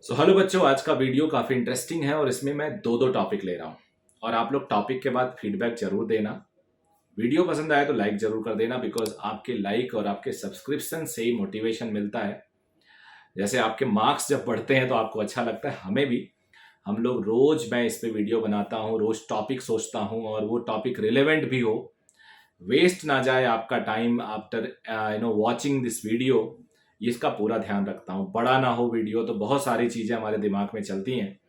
Hello बच्चों, आज का वीडियो काफ़ी इंटरेस्टिंग है और इसमें मैं दो दो टॉपिक ले रहा हूँ और आप लोग टॉपिक के बाद फीडबैक जरूर देना। वीडियो पसंद आए तो लाइक जरूर कर देना, बिकॉज आपके लाइक और आपके सब्सक्रिप्शन से ही मोटिवेशन मिलता है। जैसे आपके मार्क्स जब बढ़ते हैं तो आपको अच्छा लगता है, हमें भी। हम लोग रोज मैं इस पे वीडियो बनाता हूँ, रोज टॉपिक सोचता हूँ और वो टॉपिक रिलेवेंट भी हो, वेस्ट ना जाए आपका time after watching this video. इसका पूरा ध्यान रखता हूँ, बड़ा ना हो वीडियो, तो बहुत सारी चीज़ें हमारे दिमाग में चलती हैं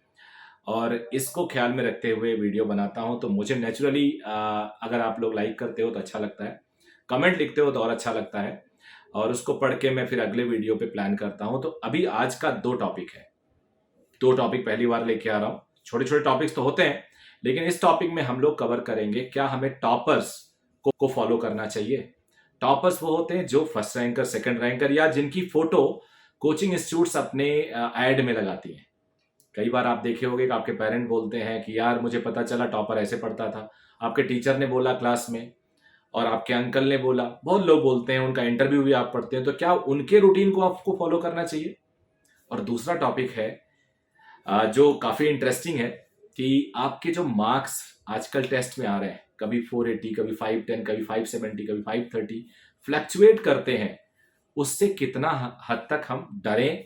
और इसको ख्याल में रखते हुए वीडियो बनाता हूँ। तो मुझे नेचुरली अगर आप लोग लाइक करते हो तो अच्छा लगता है, कमेंट लिखते हो तो और अच्छा लगता है, और उसको पढ़ के मैं फिर अगले वीडियो पे प्लान करता हूँ। तो अभी आज का दो टॉपिक है, दो टॉपिक पहली बार लेके आ रहा हूँ। छोटे छोटे टॉपिक्स तो होते हैं, लेकिन इस टॉपिक में हम लोग कवर करेंगे क्या हमें टॉपर्स को फॉलो करना चाहिए। टॉपर्स वो होते हैं जो फर्स्ट रैंकर, सेकंड रैंकर, या जिनकी फोटो कोचिंग इंस्टीट्यूट्स अपने एड में लगाती हैं। कई बार आप देखे होंगे कि आपके पेरेंट बोलते हैं कि यार मुझे पता चला टॉपर ऐसे पढ़ता था, आपके टीचर ने बोला क्लास में, और आपके अंकल ने बोला, बहुत लोग बोलते हैं, उनका इंटरव्यू भी आप पढ़ते हैं, तो क्या उनके रूटीन को आपको फॉलो करना चाहिए। और दूसरा टॉपिक है जो काफ़ी इंटरेस्टिंग है कि आपके जो मार्क्स आजकल टेस्ट में आ रहे हैं, कभी 480, कभी 510, कभी 570, कभी 530, फ्लक्चुएट करते हैं, उससे कितना हद तक हम डरें,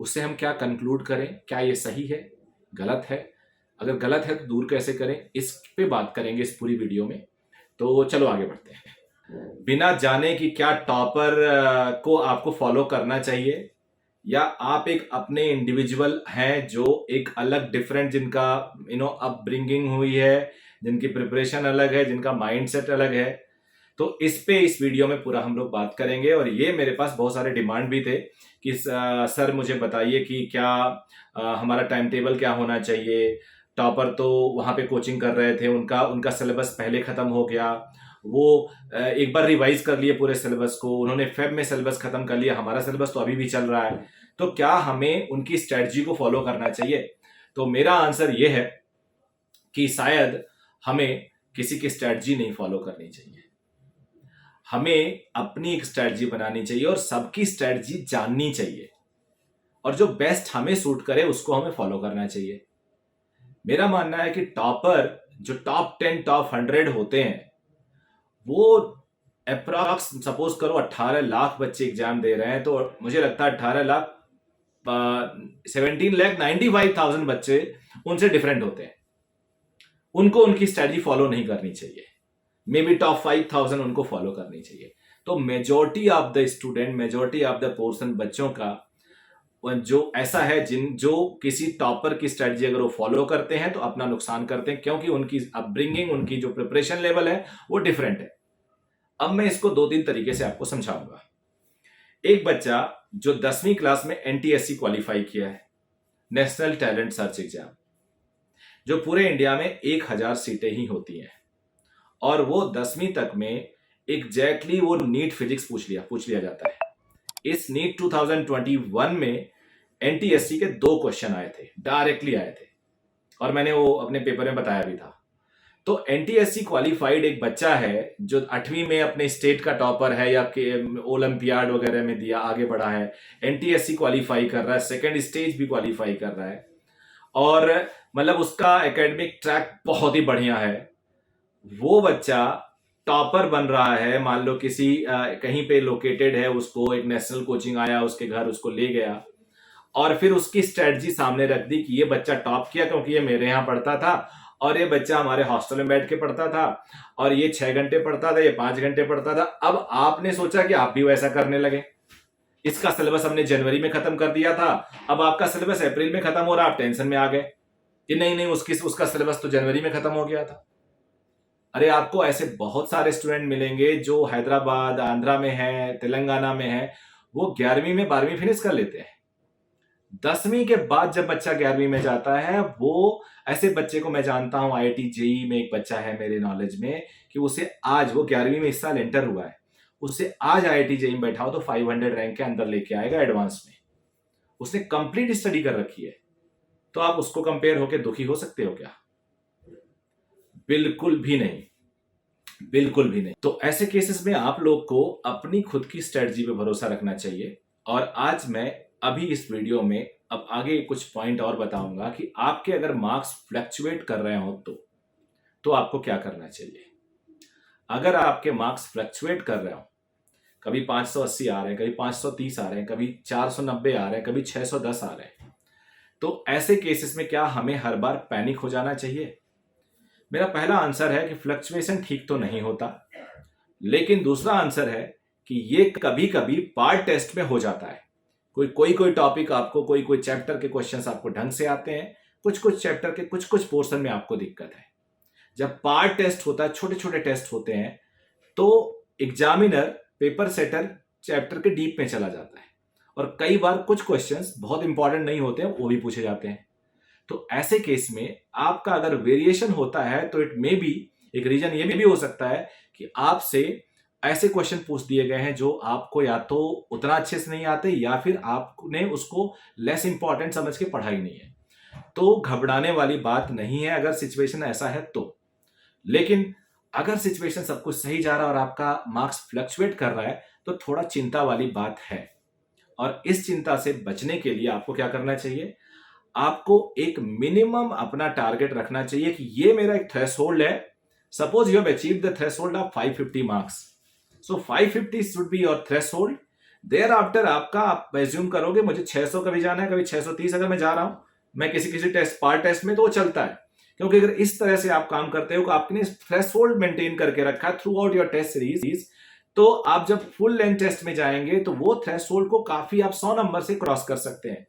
उससे हम क्या कंक्लूड करें, क्या ये सही है, गलत है, अगर गलत है तो दूर कैसे करें, इस पे बात करेंगे इस पूरी वीडियो में। तो चलो आगे बढ़ते हैं। बिना जाने कि क्या टॉपर को आपको फॉलो करना चाहिए, या आप एक अपने इंडिविजुअल हैं जो एक अलग डिफरेंट, जिनका अपब्रिंगिंग हुई है, जिनकी प्रिपरेशन अलग है, जिनका माइंडसेट अलग है। तो इस वीडियो में पूरा हम लोग बात करेंगे। और ये मेरे पास बहुत सारे डिमांड भी थे कि सर मुझे बताइए कि क्या हमारा टाइम टेबल क्या होना चाहिए। टॉपर तो वहाँ पे कोचिंग कर रहे थे, उनका उनका सिलेबस पहले ख़त्म हो गया, वो एक बार रिवाइज कर लिए पूरे सिलेबस को, उन्होंने फेब में सिलेबस ख़त्म कर लिया, हमारा सिलेबस तो अभी भी चल रहा है। तो क्या हमें उनकी स्ट्रेटजी को फॉलो करना चाहिए? तो मेरा आंसर ये है कि शायद हमें किसी की स्ट्रेटजी नहीं फॉलो करनी चाहिए, हमें अपनी एक स्ट्रेटजी बनानी चाहिए और सबकी स्ट्रेटजी जाननी चाहिए, और जो बेस्ट हमें सूट करे उसको हमें फॉलो करना चाहिए। मेरा मानना है कि टॉपर, जो टॉप 10 टॉप 100 होते हैं, वो अप्रॉक्स सपोज करो 18 लाख बच्चे एग्जाम दे रहे हैं, तो मुझे लगता है 18 लाख 17,95,000 बच्चे उनसे डिफरेंट होते हैं, उनको उनकी स्ट्रेटजी फॉलो नहीं करनी चाहिए। मे बी टॉप 5,000 उनको फॉलो करनी चाहिए। तो majority of the student, majority of the portion बच्चों का जो ऐसा है, जो किसी टॉपर की स्ट्रेटजी अगर वो फॉलो करते हैं तो अपना नुकसान करते हैं, क्योंकि उनकी अपब्रिंगिंग, उनकी जो प्रिपरेशन लेवल है वो डिफरेंट है। अब मैं इसको 2-3 तरीके से आपको समझाऊंगा। एक बच्चा जो 10वीं क्लास में एनटीएससी क्वालिफाई किया है, नेशनल टैलेंट सर्च एग्जाम, जो पूरे इंडिया में 1,000 सीटें ही होती हैं, और वो 10वीं तक में एग्जैक्टली वो नीट फिजिक्स पूछ लिया जाता है। इस नीट 2021 में एनटीएससी के 2 क्वेश्चन आए थे, डायरेक्टली आए थे, और मैंने वो अपने पेपर में बताया भी था। तो एनटीएससी क्वालिफाइड एक बच्चा है जो 8वीं में अपने स्टेट का टॉपर है, या ओलंपियाड वगैरह में दिया, आगे बढ़ा है, एनटीएससी क्वालिफाई कर रहा है, सेकेंड स्टेज भी क्वालिफाई कर रहा है, और मतलब उसका एकेडमिक ट्रैक बहुत ही बढ़िया है। वो बच्चा टॉपर बन रहा है, मान लो किसी कहीं पे लोकेटेड है, उसको एक नेशनल कोचिंग आया उसके घर, उसको ले गया, और फिर उसकी स्ट्रेटजी सामने रख दी कि ये बच्चा टॉप किया क्योंकि ये मेरे यहाँ पढ़ता था, और ये बच्चा हमारे हॉस्टल में बैठ के पढ़ता था, और ये 6 घंटे पढ़ता था, ये 5 घंटे पढ़ता था। अब आपने सोचा कि आप भी वैसा करने लगे। इसका सिलेबस हमने जनवरी में खत्म कर दिया था, अब आपका सिलेबस अप्रैल में खत्म हो रहा, आप टेंशन में आ गए कि नहीं नहीं, उसका सिलेबस तो जनवरी में खत्म हो गया था। अरे आपको ऐसे बहुत सारे स्टूडेंट मिलेंगे जो हैदराबाद, आंध्रा में है, तेलंगाना में है, वो 11वीं में 12वीं फिनिश कर लेते हैं। 10वीं के बाद जब बच्चा 11वीं में जाता है, वो ऐसे बच्चे को मैं जानता हूं, आईआईटी जेई में एक बच्चा है मेरे नॉलेज में, कि उसे आज, वो 11वीं में इस साल एंटर हुआ है, उसे आज आईआईटी जेई में बैठाओ तो 500 रैंक के अंदर लेके आएगा एडवांस में। उसने कंप्लीट स्टडी कर रखी है। तो आप उसको कंपेयर होकर दुखी हो सकते हो क्या? बिल्कुल भी नहीं, बिल्कुल भी नहीं। तो ऐसे केसेस में आप लोग को अपनी खुद की स्ट्रेटजी पे भरोसा रखना चाहिए। और आज मैं अभी इस वीडियो में अब आगे कुछ पॉइंट और बताऊंगा कि आपके अगर मार्क्स फ्लक्चुएट कर रहे हो तो आपको क्या करना चाहिए। अगर आपके मार्क्स फ्लक्चुएट कर रहे हो, कभी 580 आ रहे हैं, कभी 530 आ रहे हैं, कभी 490 आ रहे हैं, कभी 610 आ रहे हैं, तो ऐसे केसेस में क्या हमें हर बार पैनिक हो जाना चाहिए? मेरा पहला आंसर है कि फ्लक्चुएशन ठीक तो नहीं होता, लेकिन दूसरा आंसर है कि ये कभी कभी पार्ट टेस्ट में हो जाता है। कोई टॉपिक आपको, कोई चैप्टर के क्वेश्चंस आपको ढंग से आते हैं, कुछ चैप्टर के कुछ पोर्शन में आपको दिक्कत है। जब पार्ट टेस्ट होता है, छोटे छोटे टेस्ट होते हैं, तो एग्जामिनर, पेपर सेटर चैप्टर के डीप में चला जाता है और कई बार कुछ क्वेश्चंस बहुत इंपॉर्टेंट नहीं होते हैं, वो भी पूछे जाते हैं। तो ऐसे केस में आपका अगर वेरिएशन होता है तो इट मे बी, एक रीजन ये भी हो सकता है कि आपसे ऐसे क्वेश्चन पूछ दिए गए हैं जो आपको या तो उतना अच्छे से नहीं आते या फिर आपने उसको लेस इंपॉर्टेंट समझ के पढ़ा ही नहीं है। तो घबराने वाली बात नहीं है अगर सिचुएशन ऐसा है तो। लेकिन अगर सिचुएशन सब कुछ सही जा रहा है और आपका मार्क्स फ्लक्चुएट कर रहा है तो थोड़ा चिंता वाली बात है। और इस चिंता से बचने के लिए आपको क्या करना चाहिए? आपको एक मिनिमम अपना टारगेट रखना चाहिए कि ये मेरा एक थ्रेशोल्ड है। Suppose you have achieved the threshold of 550 marks, so 550 should be your threshold. Thereafter आपका, आप एज्यूम करोगे मुझे 600 कभी जाना है, कभी 630 अगर मैं जा रहा हूं, मैं किसी टेस्ट, पार्ट टेस्ट में, तो वो चलता है। क्योंकि अगर इस तरह से आप काम करते हो कि आपने थ्रेशोल्ड मेंटेन करके रखा है throughout your test series, तो आप जब फुल लेंथ टेस्ट में जाएंगे तो वो थ्रेशोल्ड को काफी आप 100 नंबर से क्रॉस कर सकते हैं।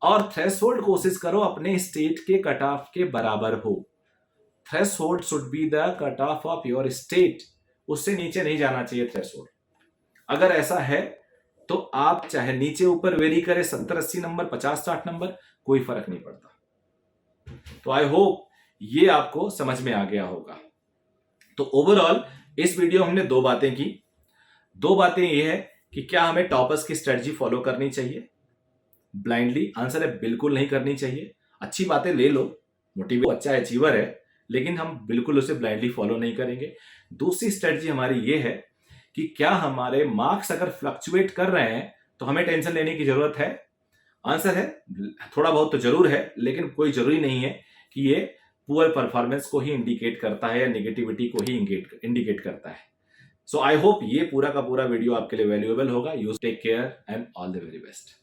और थ्रेशोल्ड कोशिश करो अपने स्टेट के कट ऑफ के बराबर हो। Threshold should be the cut off of your state, उससे नीचे नहीं जाना चाहिए थ्रेशोल्ड। अगर ऐसा है तो आप चाहे नीचे ऊपर वेरी करें, 70-80 नंबर, 50-60 नंबर, कोई फर्क नहीं पड़ता। तो आई होप ये आपको समझ में आ गया होगा। तो ओवरऑल इस वीडियो हमने दो बातें की। दो बातें ये है कि क्या हमें टॉपर्स की स्ट्रेटजी फॉलो करनी चाहिए ब्लाइंडली? आंसर है बिल्कुल नहीं करनी चाहिए। अच्छी बातें ले लो, मोटिवेट, अच्छा अचीवर है, लेकिन हम बिल्कुल उसे ब्लाइंडली फॉलो नहीं करेंगे। दूसरी स्ट्रेटजी हमारी ये है कि क्या हमारे मार्क्स अगर फ्लक्चुएट कर रहे हैं तो हमें टेंशन लेने की जरूरत है? आंसर है थोड़ा बहुत तो जरूर है, लेकिन कोई जरूरी नहीं है कि ये पुअर परफॉर्मेंस को ही इंडिकेट करता है या नेगेटिविटी को ही इंडिकेट करता है। सो आई होप ये पूरा का पूरा वीडियो आपके लिए वैल्यूएबल होगा। You take care and all the very best.